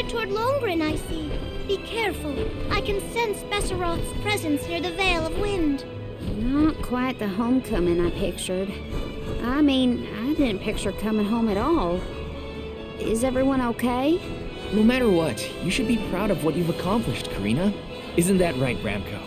headed toward Longren, I see. Be careful. I can sense Besseroth's presence near the Veil of Wind. Not quite the homecoming I pictured. I mean, I didn't picture coming home at all. Is everyone okay? No matter what, you should be proud of what you've accomplished, Karina. Isn't that right, Ramco?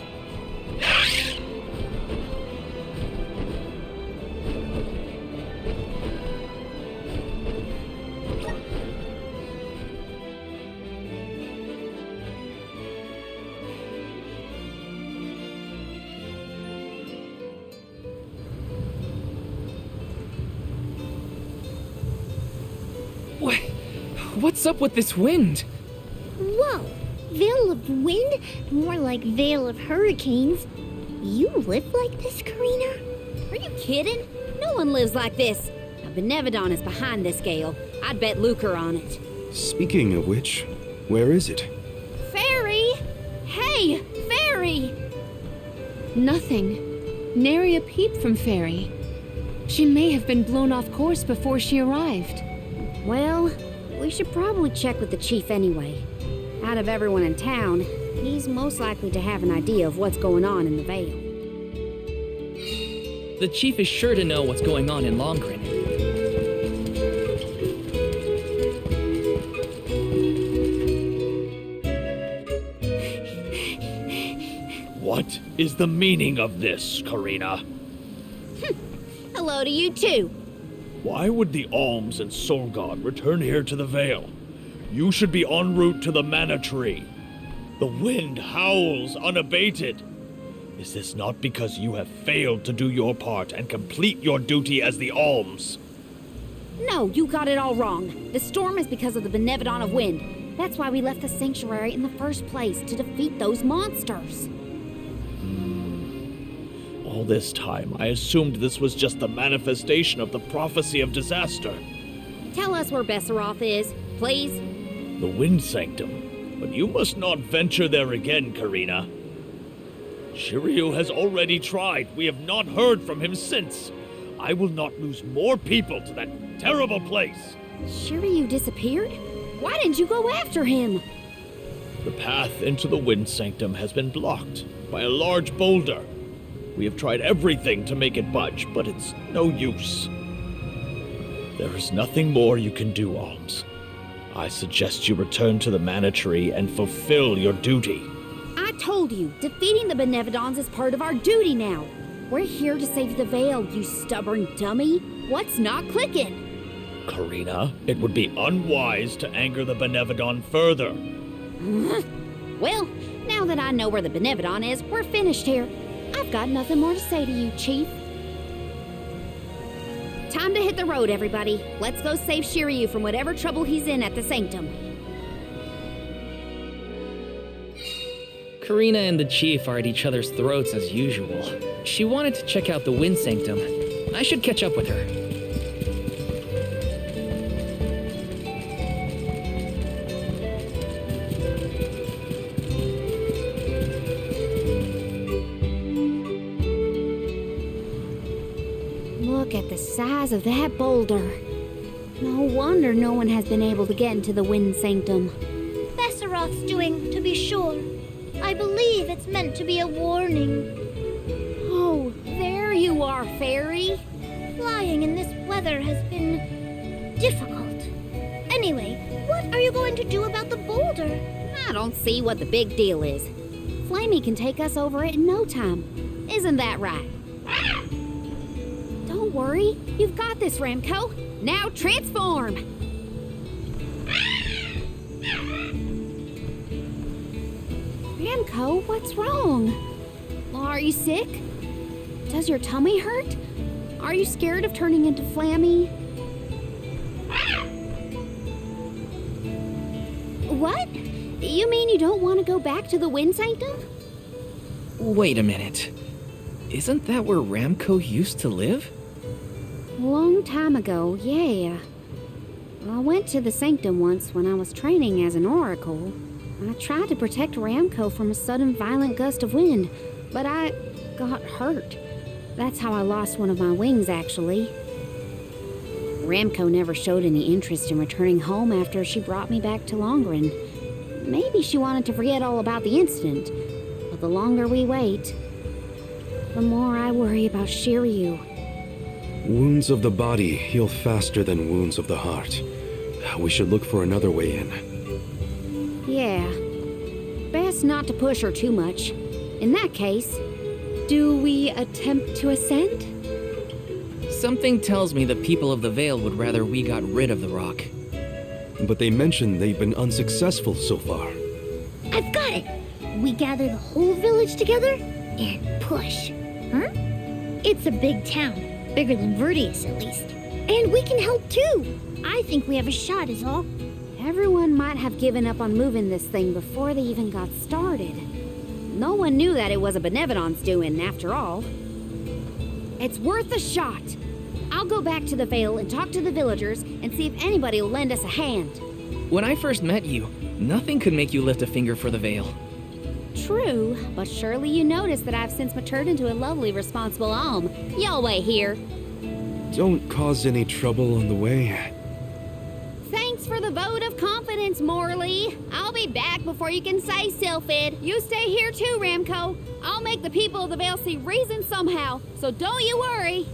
What's up with this wind? Whoa! Veil of Wind? More like Veil of Hurricanes. You live like this, Karina? Are you kidding? No one lives like this. Now, Benevodon is behind this gale. I'd bet lucre on it. Speaking of which, where is it? Fairy! Hey, Fairy! Nothing. Nary a peep from Fairy. She may have been blown off course before she arrived. Well, we should probably check with the chief anyway. Out of everyone in town, he's most likely to have an idea of what's going on in the Vale. The chief is sure to know what's going on in Longren. What is the meaning of this, Karina? Hello to you too. Why would the Alms and Solgod return here to the Vale? You should be en route to the Mana Tree. The wind howls unabated. Is this not because you have failed to do your part and complete your duty as the Alms? No, you got it all wrong. The storm is because of the Benevodon of Wind. That's why we left the sanctuary in the first place, to defeat those monsters. All this time, I assumed this was just the manifestation of the prophecy of disaster. Tell us where Besseroth is, please. The Wind Sanctum. But you must not venture there again, Karina. Shiryu has already tried. We have not heard from him since. I will not lose more people to that terrible place. Shiryu disappeared? Why didn't you go after him? The path into the Wind Sanctum has been blocked by a large boulder. We have tried everything to make it budge, but it's no use. There is nothing more you can do, Alms. I suggest you return to the Mana Tree and fulfill your duty. I told you, defeating the Benevodons is part of our duty now. We're here to save the Vale, you stubborn dummy. What's not clicking? Karina, it would be unwise to anger the Benevodon further. Well, now that I know where the Benevodon is, we're finished here. I've got nothing more to say to you, Chief. Time to hit the road, everybody. Let's go save Shiryu from whatever trouble he's in at the Sanctum. Karina and the chief are at each other's throats as usual. She wanted to check out the Wind Sanctum. I should catch up with her. Look at the size of that boulder. No wonder no one has been able to get into the Wind Sanctum. Besseroth's doing, to be sure. I believe it's meant to be a warning. Oh, there you are, Fairy. Flying in this weather has been difficult. Anyway, what are you going to do about the boulder? I don't see what the big deal is. Flamey can take us over it in no time. Isn't that right? Don't worry. You've got this, Ramco. Now transform! Ramco, what's wrong? Are you sick? Does your tummy hurt? Are you scared of turning into Flammy? What? You mean you don't want to go back to the Wind Sanctum? Wait a minute. Isn't that where Ramco used to live? Long time ago, yeah. I went to the Sanctum once when I was training as an oracle. I tried to protect Ramco from a sudden violent gust of wind, but I got hurt. That's how I lost one of my wings, actually. Ramco never showed any interest in returning home after she brought me back to Longren. Maybe she wanted to forget all about the incident. But the longer we wait, the more I worry about Shiryu. Wounds of the body heal faster than wounds of the heart. We should look for another way in. Yeah. Best not to push her too much. In that case, Do we attempt to ascend? Something tells me the people of the Vale would rather we got rid of the rock. But they mentioned they've been unsuccessful so far. I've got it. We gather the whole village together and push. Huh? It's a big town, bigger than Verdius at least. And we can help too. I think we have a shot is all. everyone might have given up on moving this thing before they even got started. No one knew that it was a Benevodon's doing, after all. It's worth a shot. I'll go back to the Vale and talk to the villagers and see if anybody will lend us a hand. When I first met you, nothing could make you lift a finger for the Vale. True, but surely you noticed that I've since matured into a lovely, responsible alm. Y'all wait here. Don't cause any trouble on the way. Thanks for the vote of confidence, Morley. I'll be back before you can say Sylphid. You stay here too, Ramco. I'll make the people of the Vale see reason somehow, so don't you worry.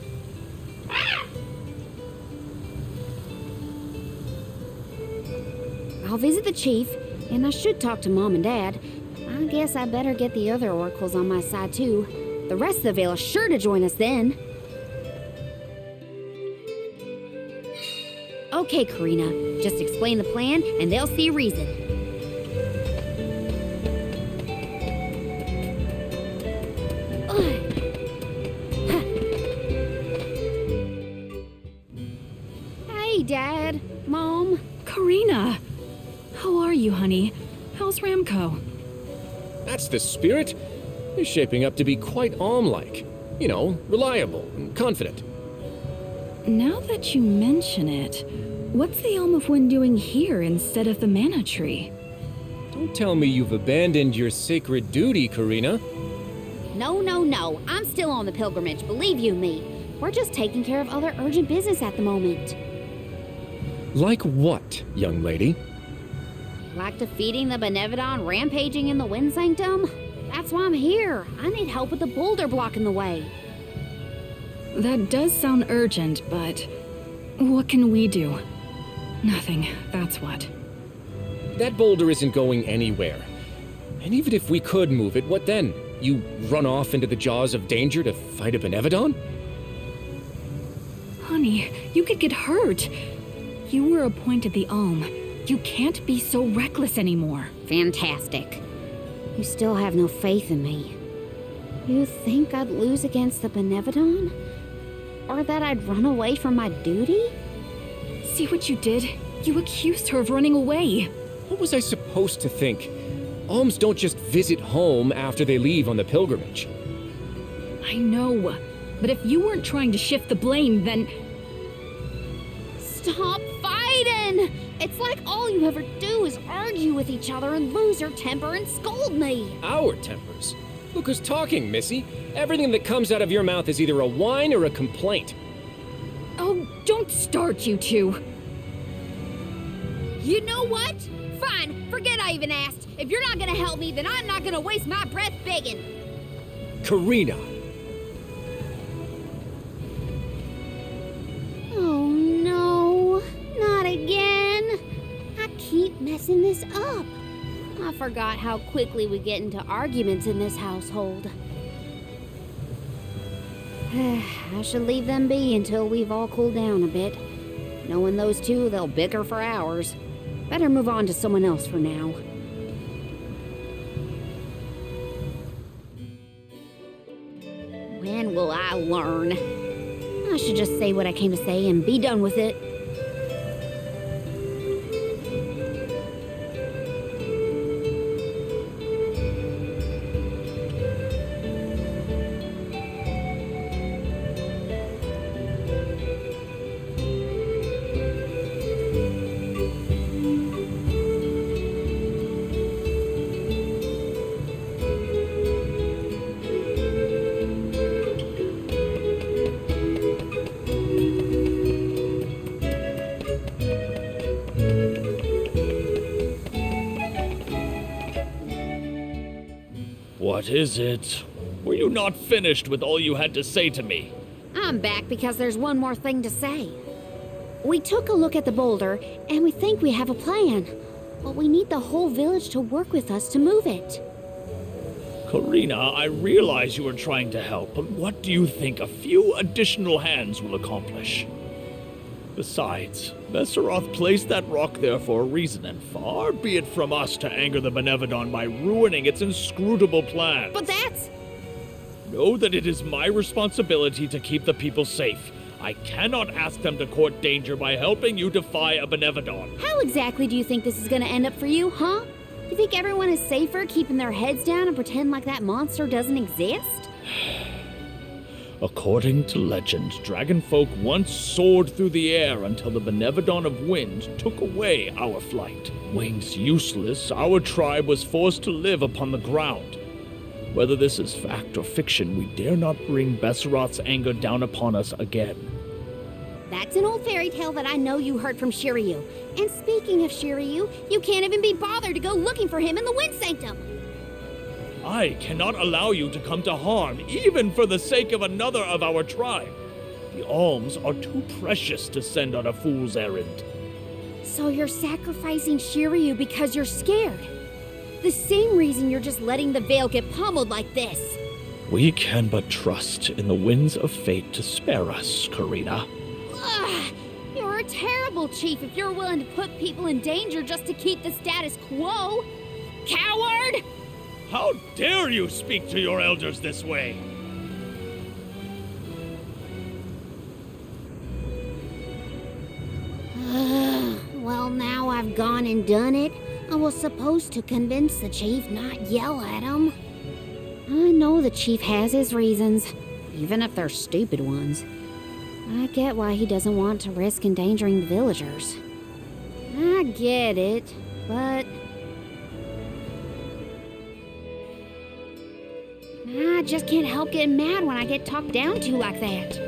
I'll visit the chief, and I should talk to Mom and Dad. I guess I better get the other oracles on my side too. The rest of the Vale is sure to join us then. Okay, Karina, just explain the plan and they'll see reason. Hey, Dad, Mom. Karina! How are you, honey? How's Ramco? That's the spirit. He's shaping up to be quite Alm-like. You know, reliable and confident. Now that you mention it, what's the Elm of Wind doing here instead of the Mana Tree? Don't tell me you've abandoned your sacred duty, Karina. No, no, no. I'm still on the pilgrimage, believe you me. We're just taking care of other urgent business at the moment. Like what, young lady? Like defeating the Benevodon rampaging in the Wind Sanctum? That's why I'm here. I need help with the boulder blocking the way. That does sound urgent, but what can we do? Nothing, that's what. That boulder isn't going anywhere. And even if we could move it, what then? You run off into the jaws of danger to fight a Benevodon? Honey, you could get hurt. You were appointed the Alm. You can't be so reckless anymore. Fantastic. You still have no faith in me. You think I'd lose against the Benevodon? Or that I'd run away from my duty? See what you did? You accused her of running away. What was I supposed to think? Alms don't just visit home after they leave on the pilgrimage. I know, but if you weren't trying to shift the blame, then... Stop fighting! It's like all you ever do is argue with each other and lose your temper and scold me. Our tempers? Look who's talking, Missy. Everything that comes out of your mouth is either a whine or a complaint. Oh, don't start, you two. You know what? Fine, forget I even asked. If you're not gonna help me, then I'm not gonna waste my breath begging. Karina! Oh no, not again. I keep messing this up. I forgot how quickly we get into arguments in this household. I should leave them be until we've all cooled down a bit. Knowing those two, they'll bicker for hours. Better move on to someone else for now. When will I learn? I should just say what I came to say and be done with it. What is it? Were you not finished with all you had to say to me? I'm back because there's one more thing to say. We took a look at the boulder, and we think we have a plan. But we need the whole village to work with us to move it. Karina, I realize you are trying to help, but what do you think a few additional hands will accomplish? Besides, Messeroth placed that rock there for a reason, and far be it from us to anger the Benevodon by ruining its inscrutable plans. But that's... Know that it is my responsibility to keep the people safe. I cannot ask them to court danger by helping you defy a Benevodon. How exactly do you think this is gonna end up for you, huh? You think everyone is safer keeping their heads down and pretend like that monster doesn't exist? According to legend, dragonfolk once soared through the air until the Benevodon of Wind took away our flight. Wings useless, our tribe was forced to live upon the ground. Whether this is fact or fiction, we dare not bring Besseroth's anger down upon us again. That's an old fairy tale that I know you heard from Shiryu. And speaking of Shiryu, you can't even be bothered to go looking for him in the Wind Sanctum. I cannot allow you to come to harm, even for the sake of another of our tribe. The alms are too precious to send on a fool's errand. So you're sacrificing Shiryu because you're scared. The same reason you're just letting the Veil get pummeled like this. We can but trust in the winds of fate to spare us, Karina. Ugh, you're a terrible chief if you're willing to put people in danger just to keep the status quo. Coward! How dare you speak to your elders this way? Well, now I've gone and done it. I was supposed to convince the chief, not yell at him. I know the chief has his reasons, even if they're stupid ones. I get why he doesn't want to risk endangering the villagers. I get it, but... I just can't help getting mad when I get talked down to like that.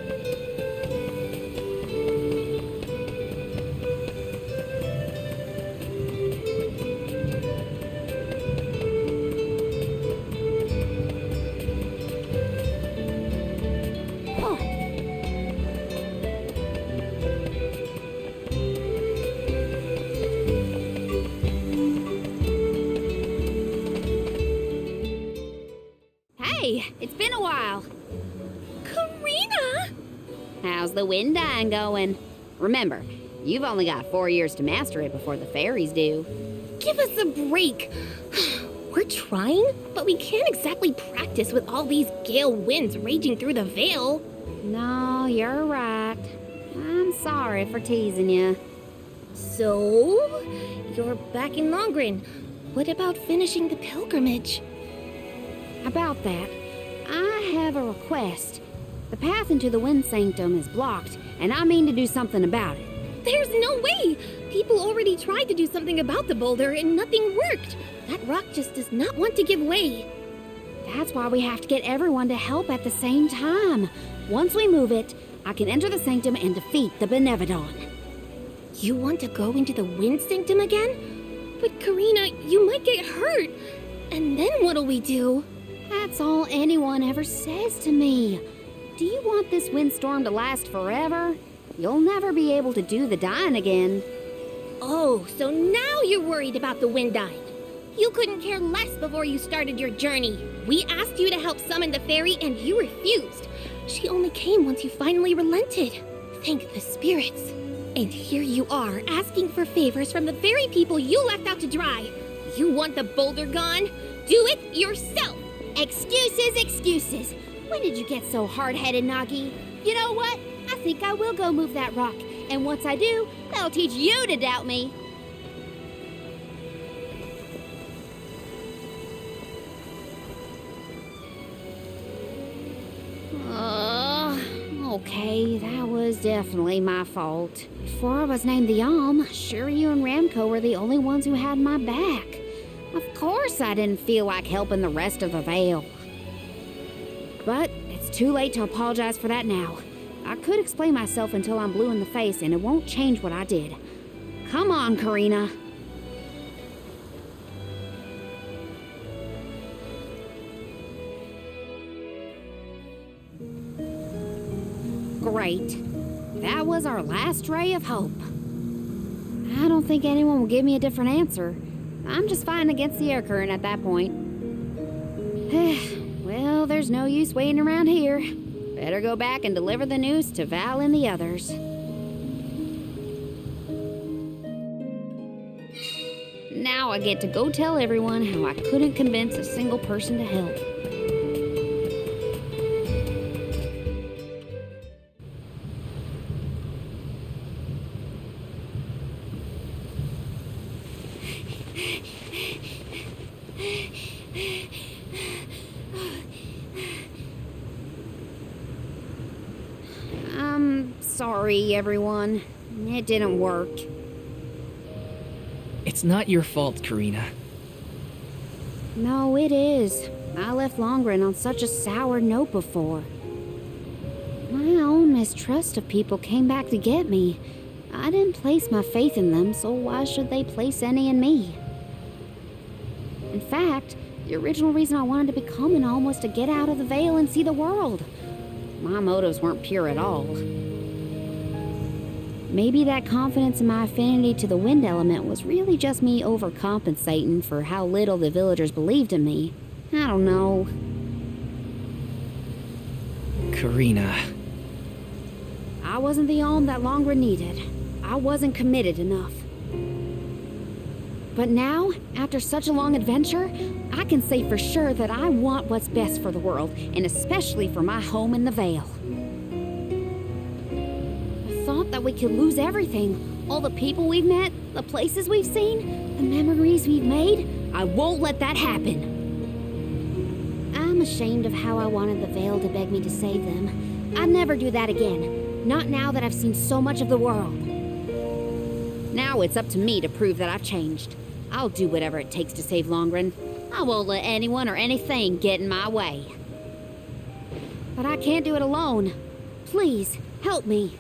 It's been a while. Karina! How's the wind dying going? Remember, you've only got 4 years to master it before the fairies do. Give us a break. We're trying, but we can't exactly practice with all these gale winds raging through the Veil. No, you're right. I'm sorry for teasing you. So, you're back in Longren. What about finishing the pilgrimage? About that, I have a request. The path into the Wind Sanctum is blocked, and I mean to do something about it. There's no way! People already tried to do something about the boulder and nothing worked. That rock just does not want to give way. That's why we have to get everyone to help at the same time. Once we move it, I can enter the Sanctum and defeat the Benevodon. You want to go into the Wind Sanctum again? But Karina, you might get hurt. And then what'll we do? That's all anyone ever says to me. Do you want this windstorm to last forever? You'll never be able to do the dying again. Oh, so now you're worried about the wind dying. You couldn't care less before you started your journey. We asked you to help summon the fairy and you refused. She only came once you finally relented. Thank the spirits. And here you are, asking for favors from the very people you left out to dry. You want the boulder gone? Do it yourself! Excuses, excuses. When did you get so hard-headed, Nagi? You know what? I think I will go move that rock. And once I do, that'll teach you to doubt me. Okay, that was definitely my fault. Before I was named the Alm, Shiryu and Ramco were the only ones who had my back. Of course I didn't feel like helping the rest of the Veil. But it's too late to apologize for that now. I could explain myself until I'm blue in the face, and it won't change what I did. Come on, Karina. Great. That was our last ray of hope. I don't think anyone will give me a different answer. I'm just fighting against the air current at that point. Well, there's no use waiting around here. Better go back and deliver the news to Val and the others. Now I get to go tell everyone how I couldn't convince a single person to help. I'm sorry, everyone. It didn't work. It's not your fault, Karina. No, it is. I left Longren on such a sour note before. My own mistrust of people came back to get me. I didn't place my faith in them, so why should they place any in me? In fact, the original reason I wanted to become an Alm was to get out of the Veil and see the world. My motives weren't pure at all. Maybe that confidence in my affinity to the wind element was really just me overcompensating for how little the villagers believed in me. I don't know. Karina. I wasn't the Alm that Longren needed. I wasn't committed enough. But now, after such a long adventure, I can say for sure that I want what's best for the world, and especially for my home in the Vale. The thought that we could lose everything, all the people we've met, the places we've seen, the memories we've made, I won't let that happen. I'm ashamed of how I wanted the Vale to beg me to save them. I'd never do that again, not now that I've seen so much of the world. Now it's up to me to prove that I've changed. I'll do whatever it takes to save Longren. I won't let anyone or anything get in my way. But I can't do it alone. Please, help me.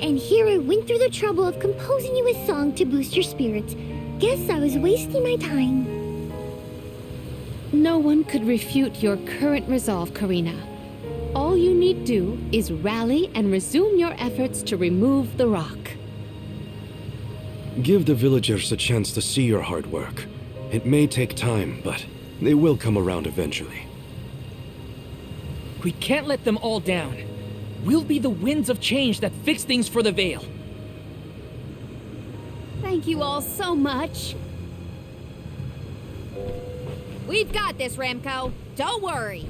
And here I went through the trouble of composing you a song to boost your spirits. Guess I was wasting my time. No one could refute your current resolve, Karina. All you need do is rally and resume your efforts to remove the rock. Give the villagers a chance to see your hard work. It may take time, but they will come around eventually. We can't let them all down. We'll be the winds of change that fix things for the Vale. Thank you all so much. We've got this, Remco. Don't worry.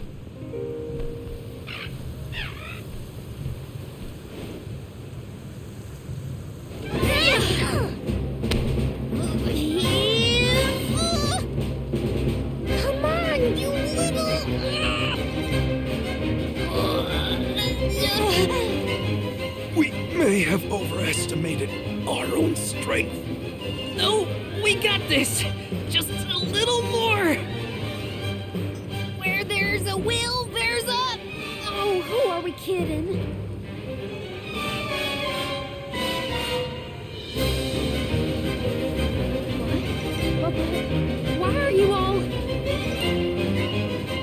Come on, you little... We may have overestimated our own strength. No, we got this! Just a little more! Where there's a will, there's a... Oh, who are we kidding? What? Why are you all...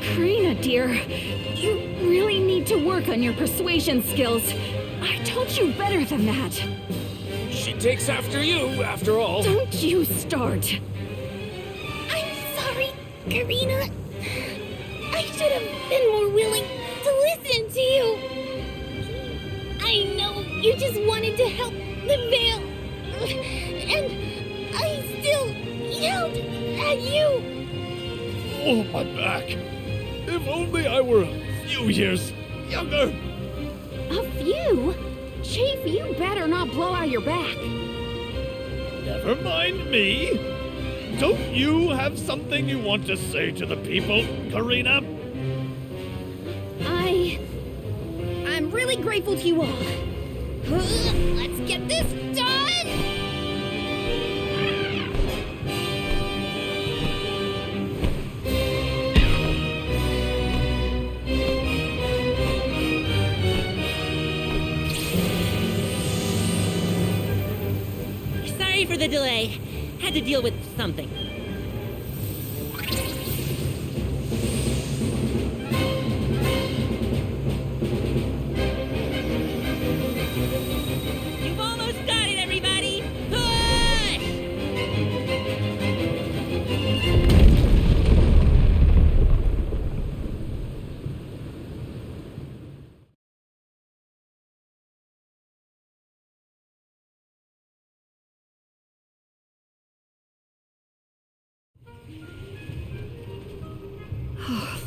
Karina, dear, you really need to work on your persuasion skills. I told you better than that. She takes after you, after all. Don't you start. I'm sorry, Karina. I should have been more willing to listen to you. I know you just wanted to help the Vale. And I still yelled at you. Oh, my back. If only I were a few years younger. A few? Chief, you better not blow out your back. Never mind me. Don't you have something you want to say to the people, Karina? I'm really grateful to you all. Let's get this done! Sorry for the delay. Had to deal with something.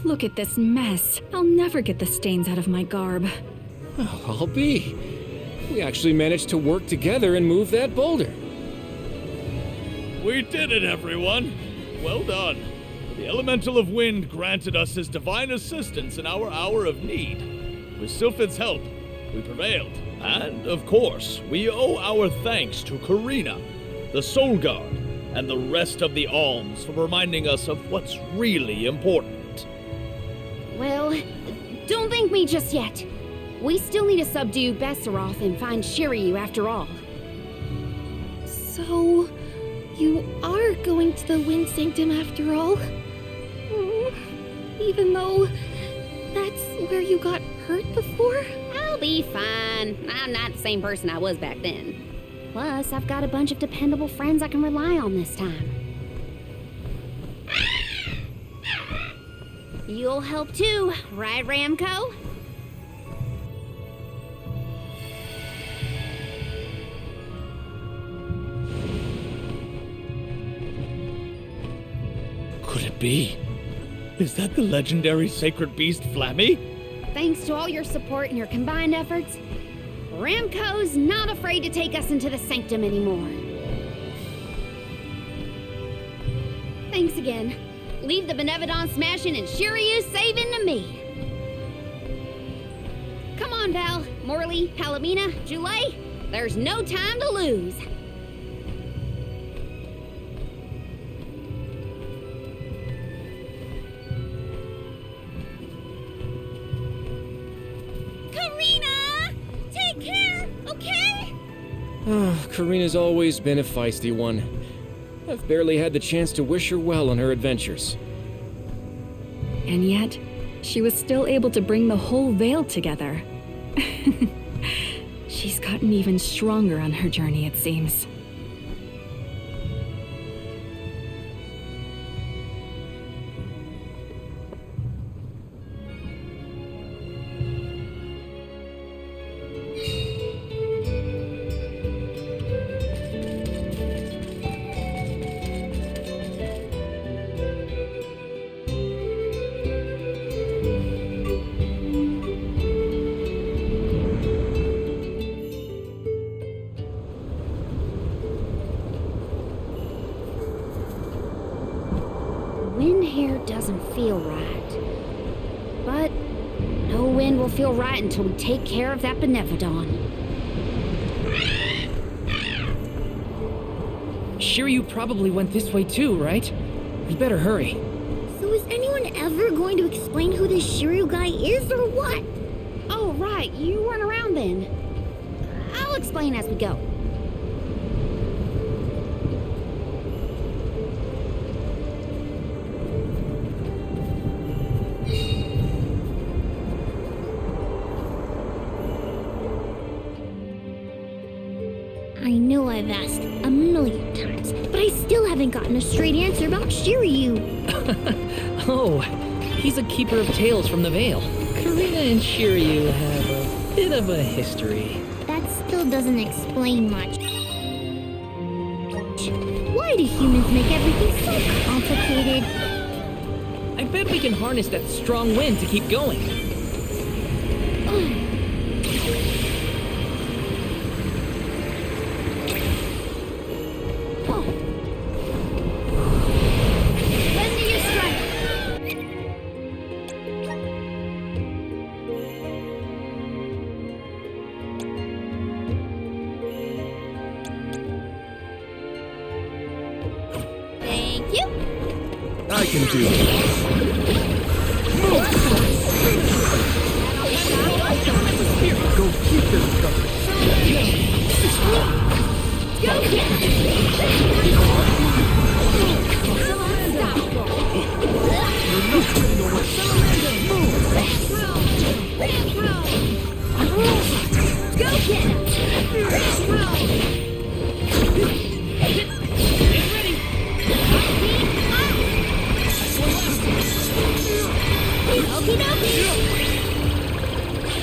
Look at this mess. I'll never get the stains out of my garb. Oh, I'll be. We actually managed to work together and move that boulder. We did it, everyone! Well done. The Elemental of Wind granted us his divine assistance in our hour of need. With Sylphid's help, we prevailed. And, of course, we owe our thanks to Karina, the Soul Guard, and the rest of the Alms for reminding us of what's really important. Well, don't thank me just yet. We still need to subdue Besseroth and find Shiryu after all. So, you are going to the Wind Sanctum after all? Even though that's where you got hurt before? I'll be fine. I'm not the same person I was back then. Plus, I've got a bunch of dependable friends I can rely on this time. You'll help too, right, Ramco? Could it be? Is that the legendary sacred beast Flammy? Thanks to all your support and your combined efforts, Ramco's not afraid to take us into the Sanctum anymore. Thanks again. Leave the Benevodon smashing and Shiryu saving to me. Come on, Val, Morley, Palomina, Jule. There's no time to lose. Karina! Take care, okay? Karina's always been a feisty one. I've barely had the chance to wish her well on her adventures. And yet, she was still able to bring the whole Vale together. She's gotten even stronger on her journey, it seems. Wind here doesn't feel right. But no wind will feel right until we take care of that Benevodon. Shiryu probably went this way too, right? We better hurry. So is anyone ever going to explain who this Shiryu guy is or what? Oh, right, you weren't around then. I'll explain as we go. I know I've asked a million times, but I still haven't gotten a straight answer about Shiryu. Oh, he's a keeper of tales from the Vale. Karina and Shiryu have a bit of a history. That still doesn't explain much. Why do humans make everything so complicated? I bet we can harness that strong wind to keep going. Lend me your strength. Thank you. I can do it. Go keep this covered.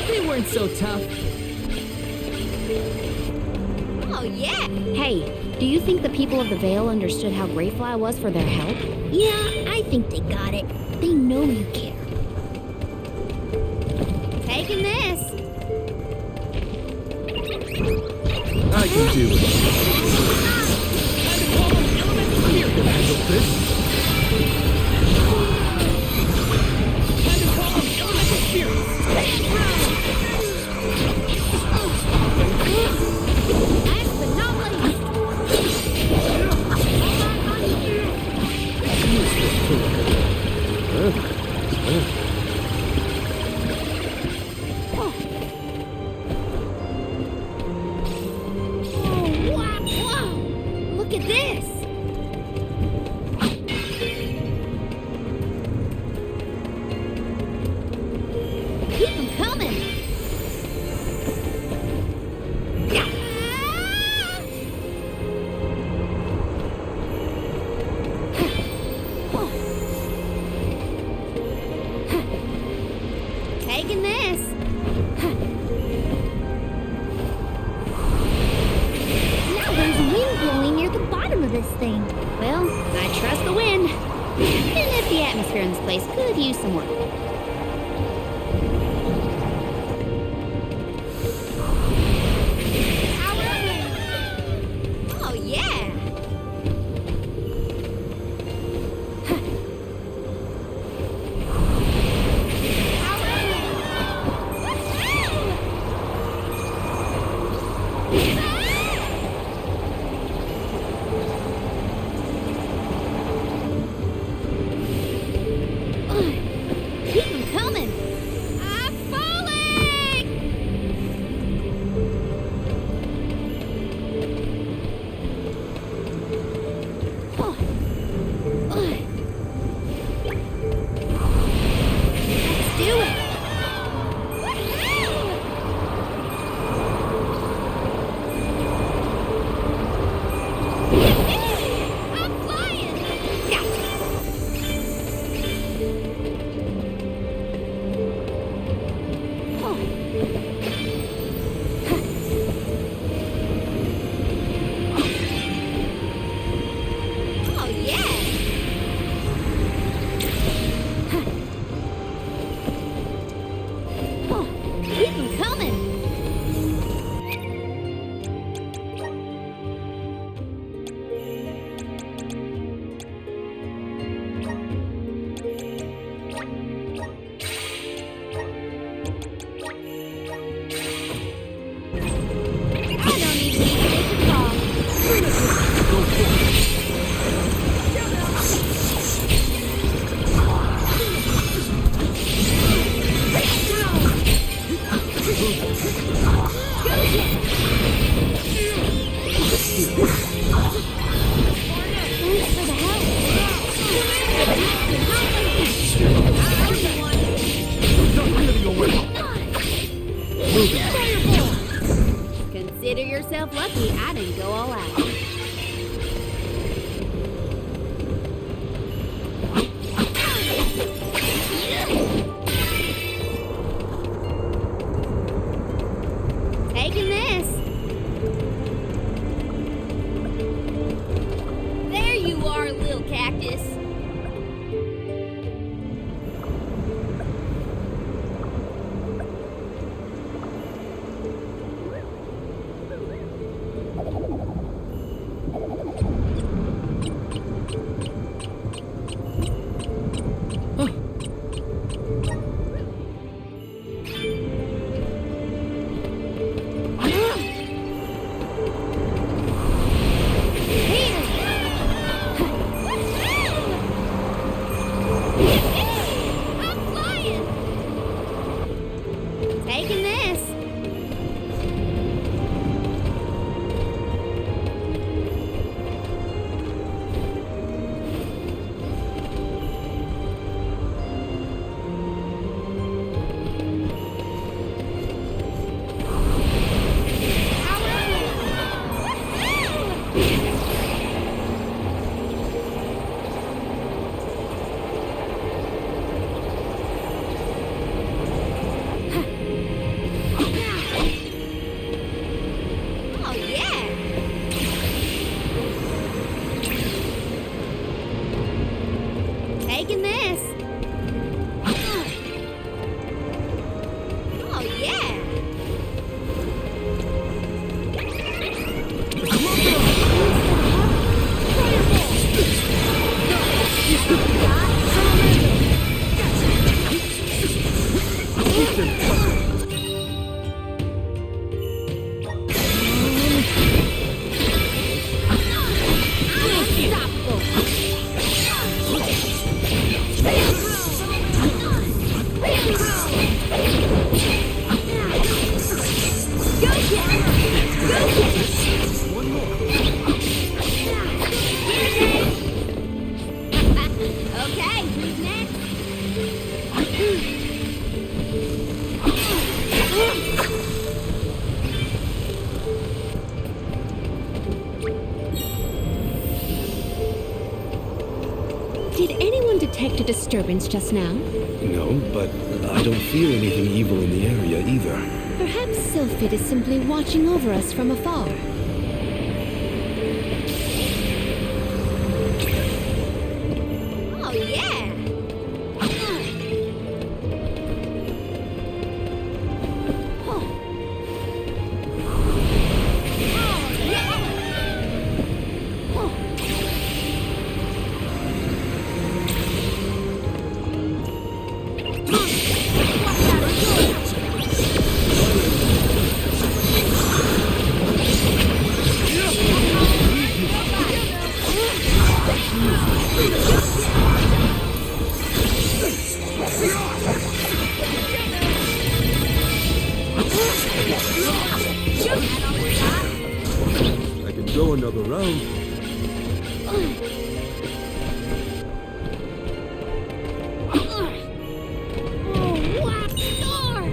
They weren't so tough. Oh, yeah. Hey, do you think the people of the Vale understood how grateful I was for their help? Yeah, I think they got it. They know you care. I can do it. You can handle this. Last but not least. Oh, wow, wow. Look at this. Keep them coming. Taking this. Now there's wind blowing near the bottom of this thing. Well, I trust the wind. And if the atmosphere in this place could use some work. Oh, yeah. Keep them coming. I'm falling. Oh. Let's do it. I'm flying. Oh, yeah! Oh, keep them coming! I don't even need to make a call. Thanks for the help. Consider yourself lucky I didn't go all out. Taking this. There you are, little cactus. Did anyone detect a disturbance just now? No, but I don't feel anything evil in the area either. Perhaps Sylphid is simply watching over us from afar. Oh, yeah! I can go another round. Oh, wow, star!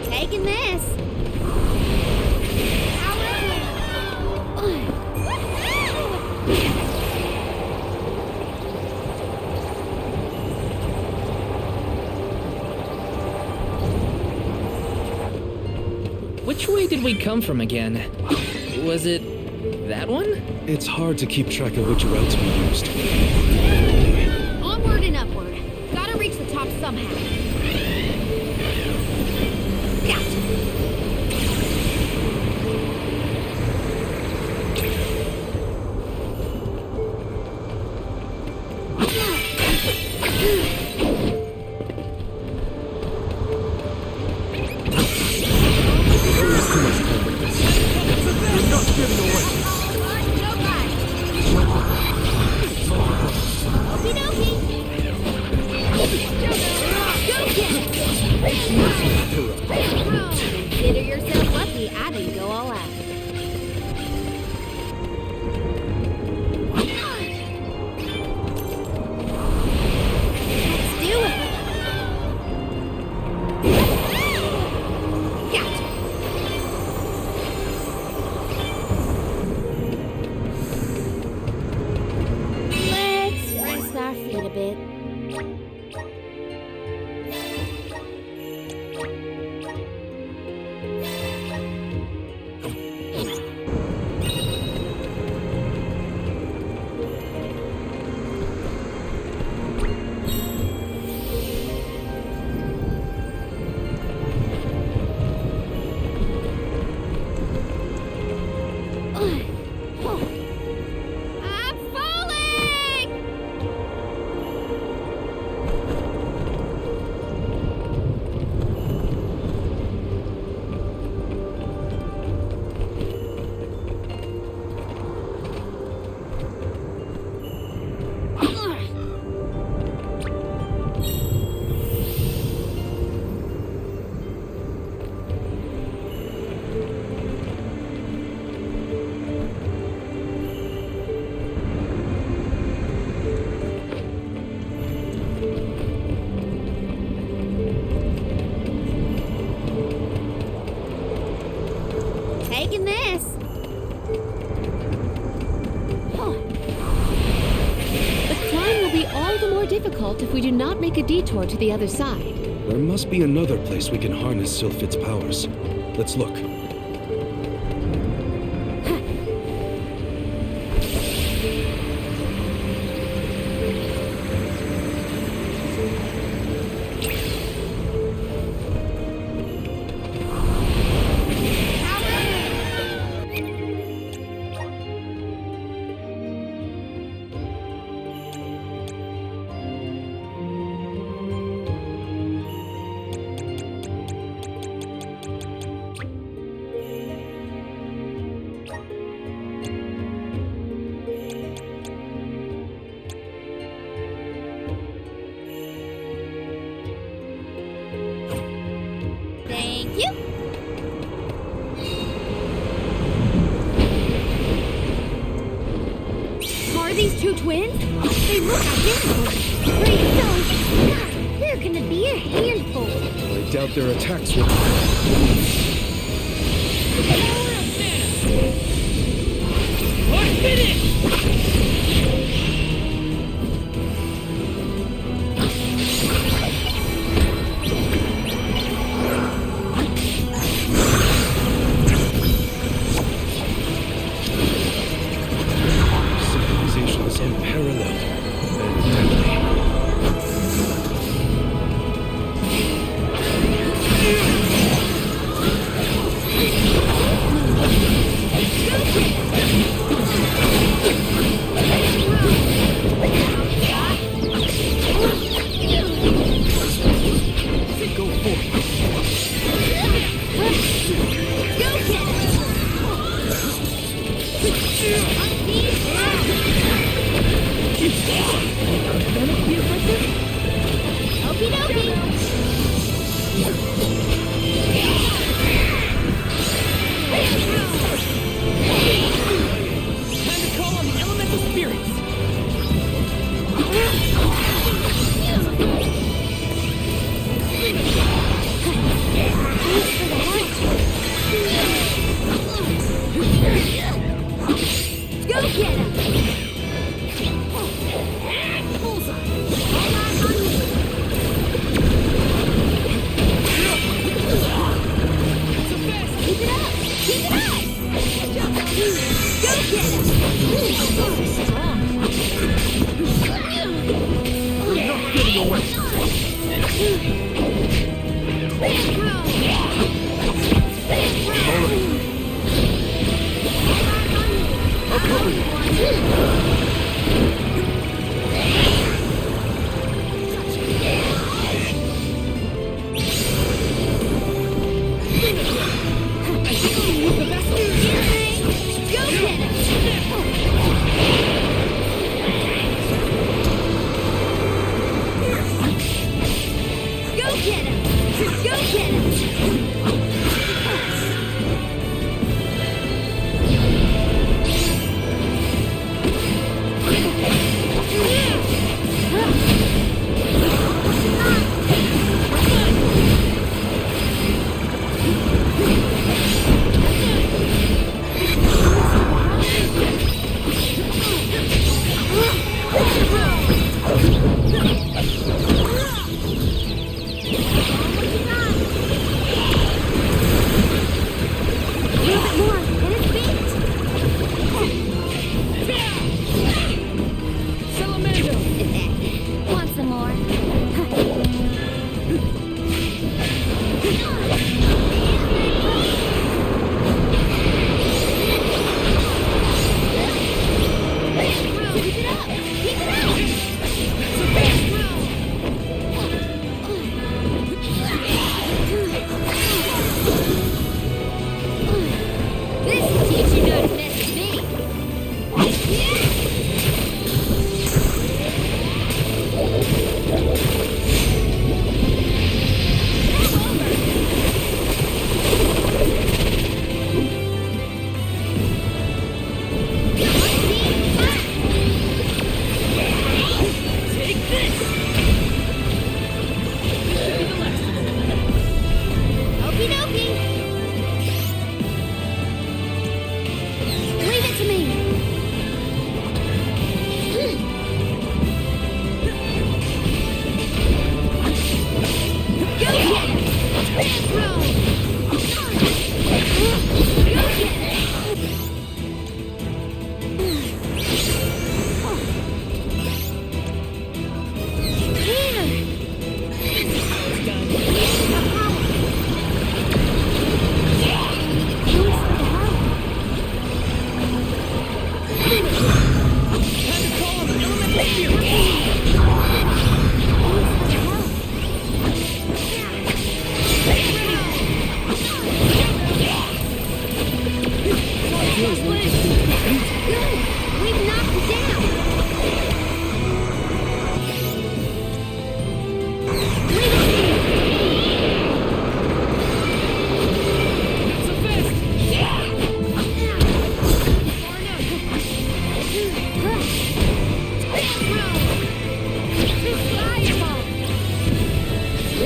Taking this. Which way did we come from again? Was it that one? It's hard to keep track of which routes we used. Onward and upward. Gotta reach the top somehow. Consider yourself lucky I didn't go all out. Let's do it. Gotcha. Let's rest our feet a bit. I'm falling! Taking this. The climb will be all the more difficult if we do not make a detour to the other side. There must be another place we can harness Sylphid's powers. Let's look. Thank you. Are these two twins? They look identical. Great so, God, they're gonna be a handful. I doubt their attacks will. Civilization is unparalleled and deadly. Okie dokie. Time to call on the elemental spirits. Go get him! Keep it up! Keep it up! Go get Want some more? Keep it up! Keep it up! This will teach you not to mess with me. Okie dokie. Leave it to me. Go get it. Go get it. We've knocked it down.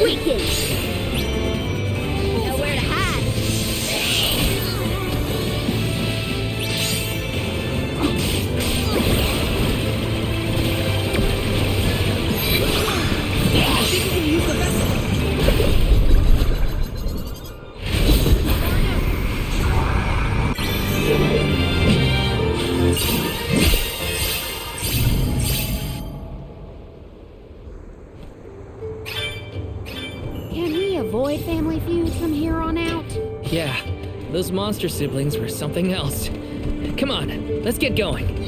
Wicked. Nowhere to hide. avoid family feuds from here on out? Yeah, those monster siblings were something else. Come on, let's get going.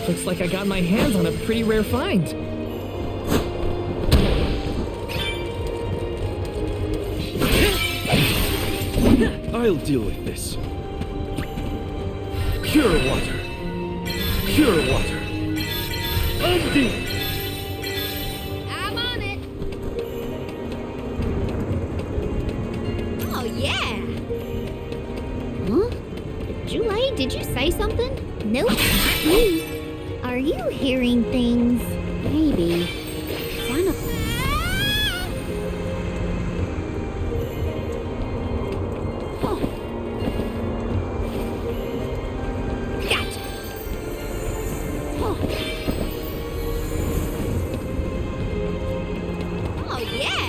Looks like I got my hands on a pretty rare find. I'll deal with this. Pure water. Pure water. Undo. I'm on it. Oh, yeah. Huh? Jule, did you say something? Nope, not me. Are you hearing things? maybe. Sounded Gotcha. Oh, yeah.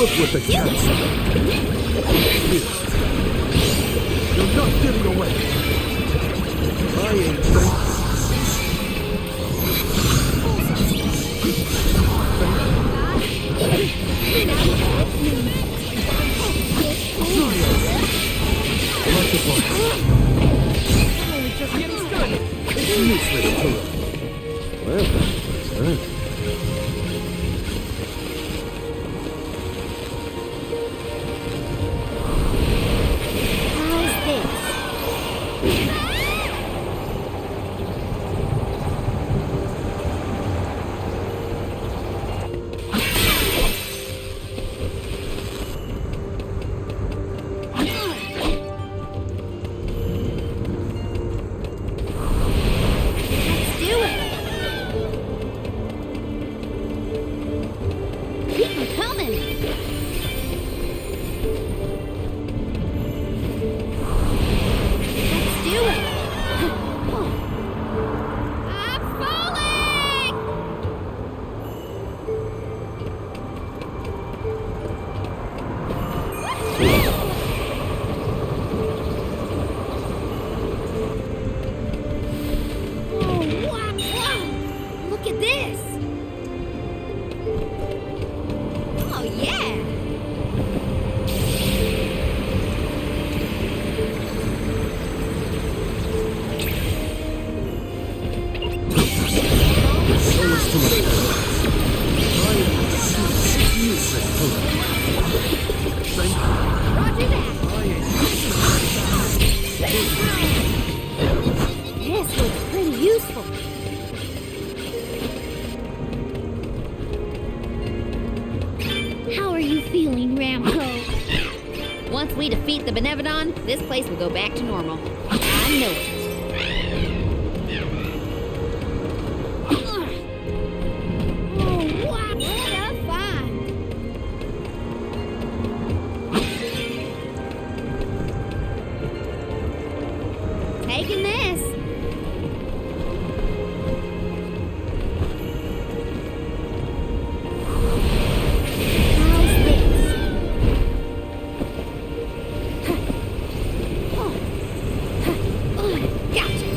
Look what the cat's You're not getting away. I ain't thank How's this? Let's do it. Keep 'em coming. Let's do it. I'm falling. Oh, wow. Look at this. Oh, yeah. Roger that. This looks pretty useful. How are you feeling, Ramco? Once we defeat the Benevodon, this place will go back to normal. I know it. Oh, wow. What a find. Taking this. How's this? Gotcha.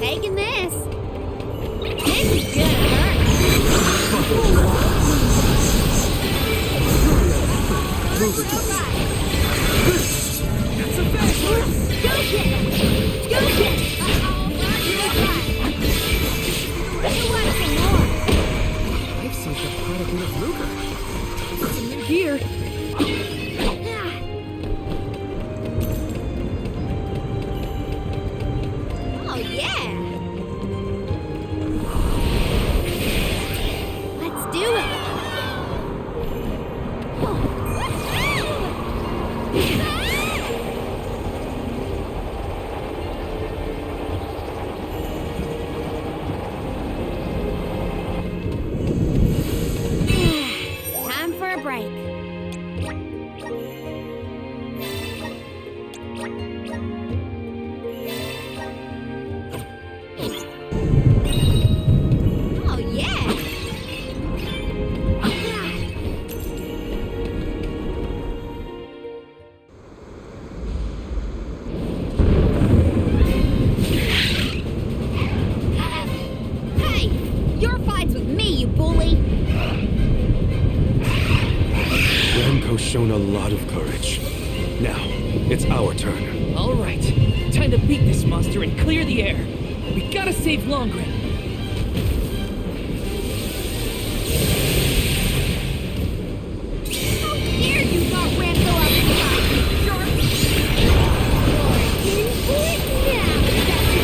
Taking this. This is gonna hurt. I've seen quite a bit of Luger. Some new gear. Oh, yeah. Let's do it. Time for a break. Oh, yeah. Hey, your fight's with me, you bully. Ramco's shown a lot of courage. Now, it's our turn. All right, time to beat this monster and clear the air. We gotta save Longren. How dare you not Ramco outside, you jerk! You're in for it now, that's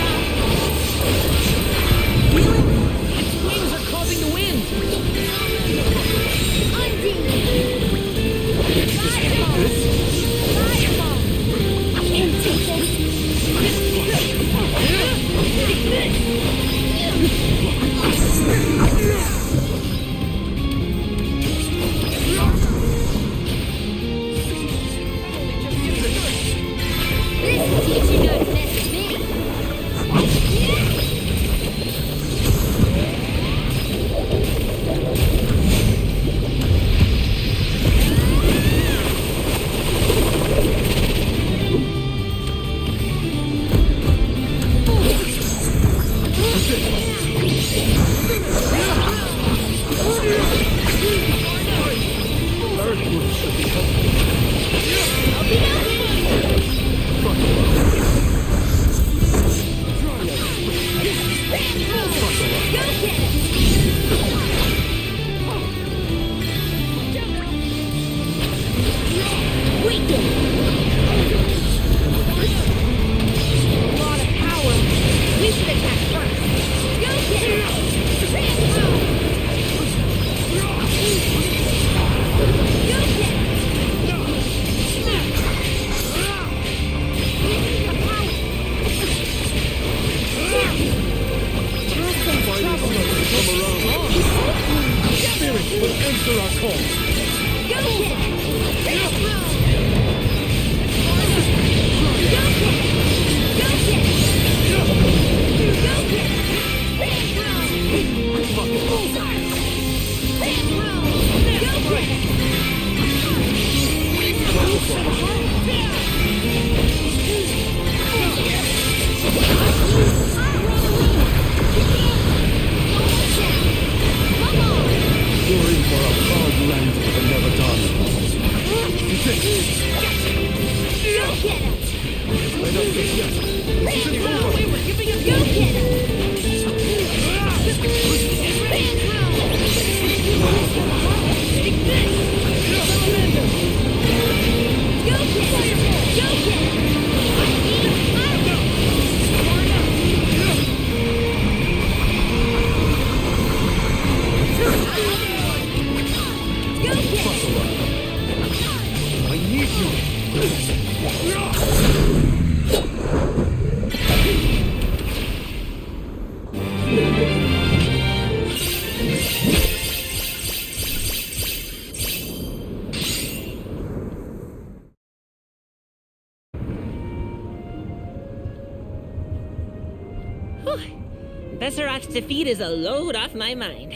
Besserot's defeat is a load off my mind.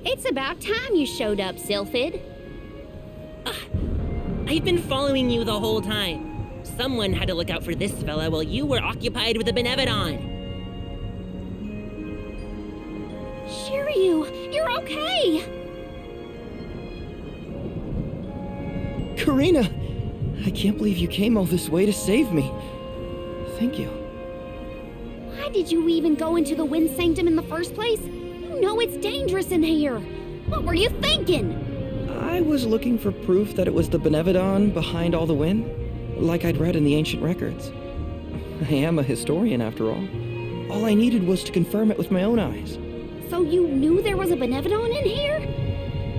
It's about time you showed up, Sylphid. I've been following you the whole time. Someone had to look out for this fella while you were occupied with the Benevodon. Shiryu, you're okay! Karina! I can't believe you came all this way to save me. Thank you. Why did you even go into the Wind Sanctum in the first place? You know it's dangerous in here. What were you thinking? I was looking for proof that it was the Benevodon behind all the wind, like I'd read in the ancient records. I am a historian, after all. All I needed was to confirm it with my own eyes. So you knew there was a Benevodon in here?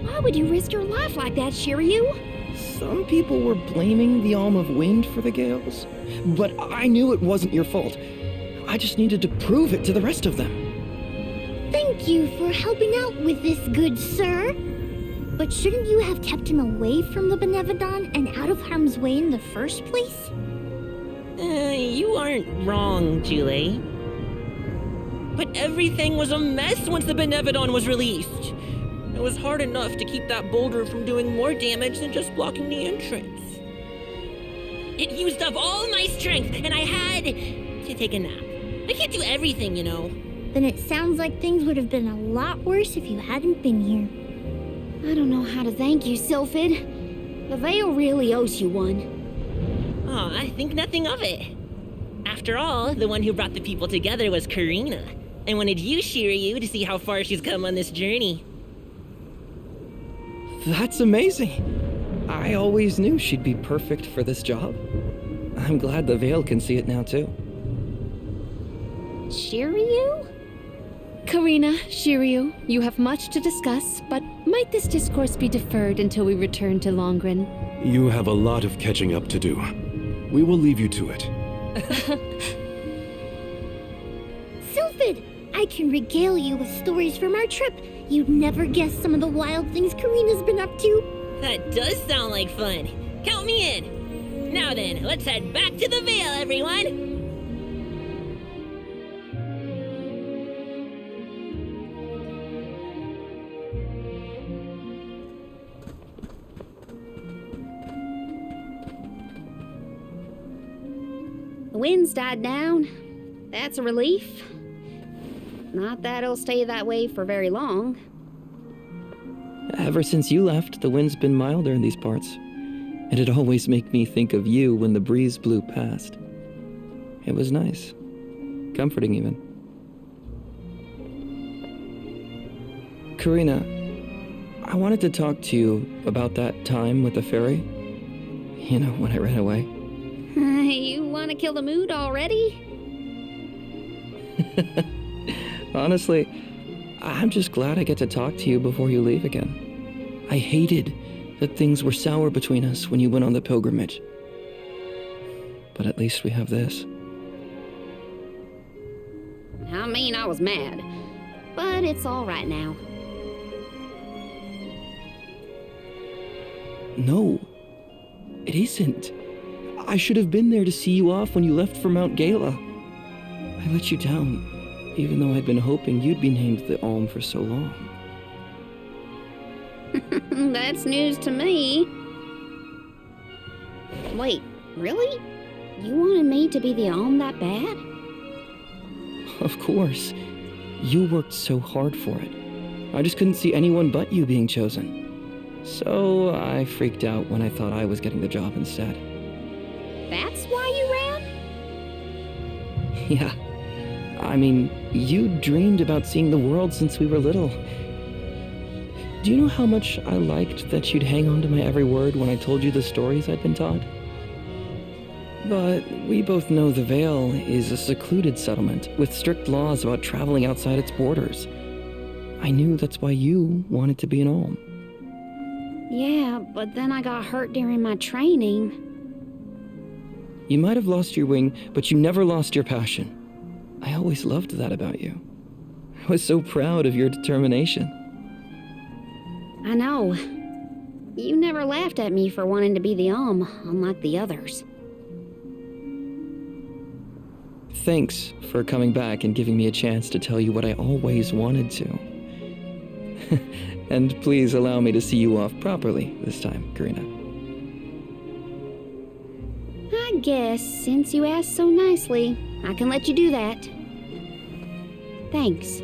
Why would you risk your life like that, Shiryu? Some people were blaming the Alm of Wind for the gales, but I knew it wasn't your fault. I just needed to prove it to the rest of them. Thank you for helping out with this, good sir. But shouldn't you have kept him away from the Benevodon and out of harm's way in the first place? You aren't wrong, Jule. But everything was a mess once the Benevodon was released. It was hard enough to keep that boulder from doing more damage than just blocking the entrance. It used up all my strength, and I had to take a nap. I can't do everything, you know. Then it sounds like things would have been a lot worse if you hadn't been here. I don't know how to thank you, Sylphid. The Veil really owes you one. Aw, I think nothing of it. After all, the one who brought the people together was Karina. I wanted you, Shiryu, to see how far she's come on this journey. That's amazing. I always knew she'd be perfect for this job. I'm glad the Veil can see it now, too. Shiryu? Karina, Shiryu, you have much to discuss, but might this discourse be deferred until we return to Longren? You have a lot of catching up to do. We will leave you to it. Sylphid, I can regale you with stories from our trip. You'd never guess some of the wild things Karina's been up to. That does sound like fun. Count me in. Now then, let's head back to the Veil, everyone. The wind's died down. That's a relief. Not that it'll stay that way for very long. Ever since you left, the wind's been milder in these parts. and it'd always make me think of you when the breeze blew past. It was nice. Comforting, even. Karina, I wanted to talk to you about that time with the fairy. You know, when I ran away. You want to kill the mood already? Honestly, I'm just glad I get to talk to you before you leave again. I hated that things were sour between us when you went on the pilgrimage. But at least we have this. I mean, I was mad. But it's all right now. No, it isn't. I should have been there to see you off when you left for Mount Gala. I let you down, even though I'd been hoping you'd be named the Alm for so long. That's news to me. Wait, really? You wanted me to be the Alm that bad? Of course. You worked so hard for it. I just couldn't see anyone but you being chosen. So I freaked out when I thought I was getting the job instead. That's why you ran? Yeah. I mean, you dreamed about seeing the world since we were little. Do you know how much I liked that you'd hang on to my every word when I told you the stories I'd been taught? But we both know the Vale is a secluded settlement with strict laws about traveling outside its borders. I knew that's why you wanted to be an Alm. Yeah, but then I got hurt during my training. You might have lost your wing, but you never lost your passion. I always loved that about you. I was so proud of your determination. I know. You never laughed at me for wanting to be the Alm, unlike the others. Thanks for coming back and giving me a chance to tell you what I always wanted to. And please allow me to see you off properly this time, Karina. I guess, since you asked so nicely, I can let you do that. Thanks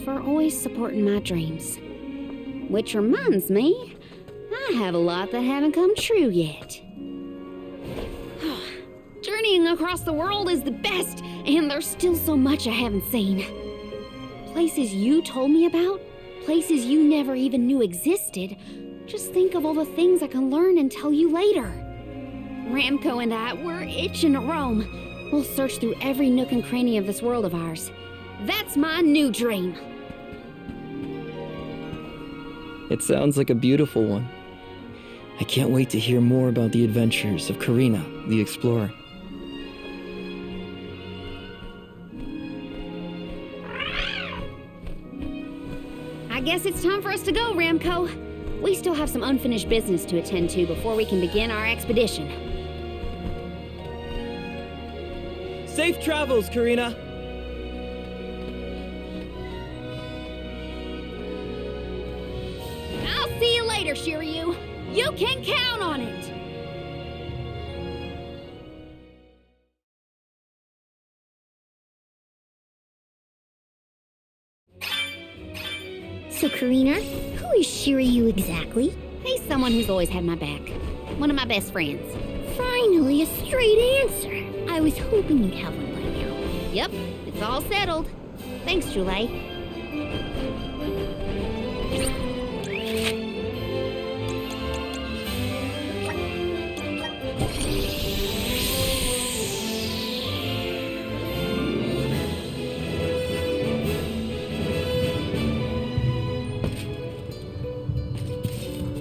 for always supporting my dreams. Which reminds me, I have a lot that haven't come true yet. Journeying across the world is the best, and there's still so much I haven't seen. Places you told me about, places you never even knew existed. Just think of all the things I can learn and tell you later. Ramco and I, we're itching to roam. We'll search through every nook and cranny of this world of ours. That's my new dream. It sounds like a beautiful one. I can't wait to hear more about the adventures of Karina, the explorer. I guess it's time for us to go, Ramco. We still have some unfinished business to attend to before we can begin our expedition. Safe travels, Karina! I'll see you later, Shiryu. You can count on it. So, Karina, who is Shiryu exactly? He's someone who's always had my back. One of my best friends. Finally, a straight answer. I was hoping you'd have one by now. Yep, it's all settled. Thanks, Julie.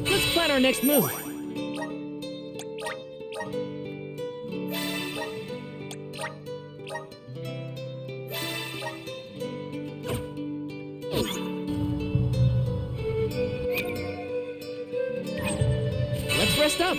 Let's plan our next move. Let's rest up.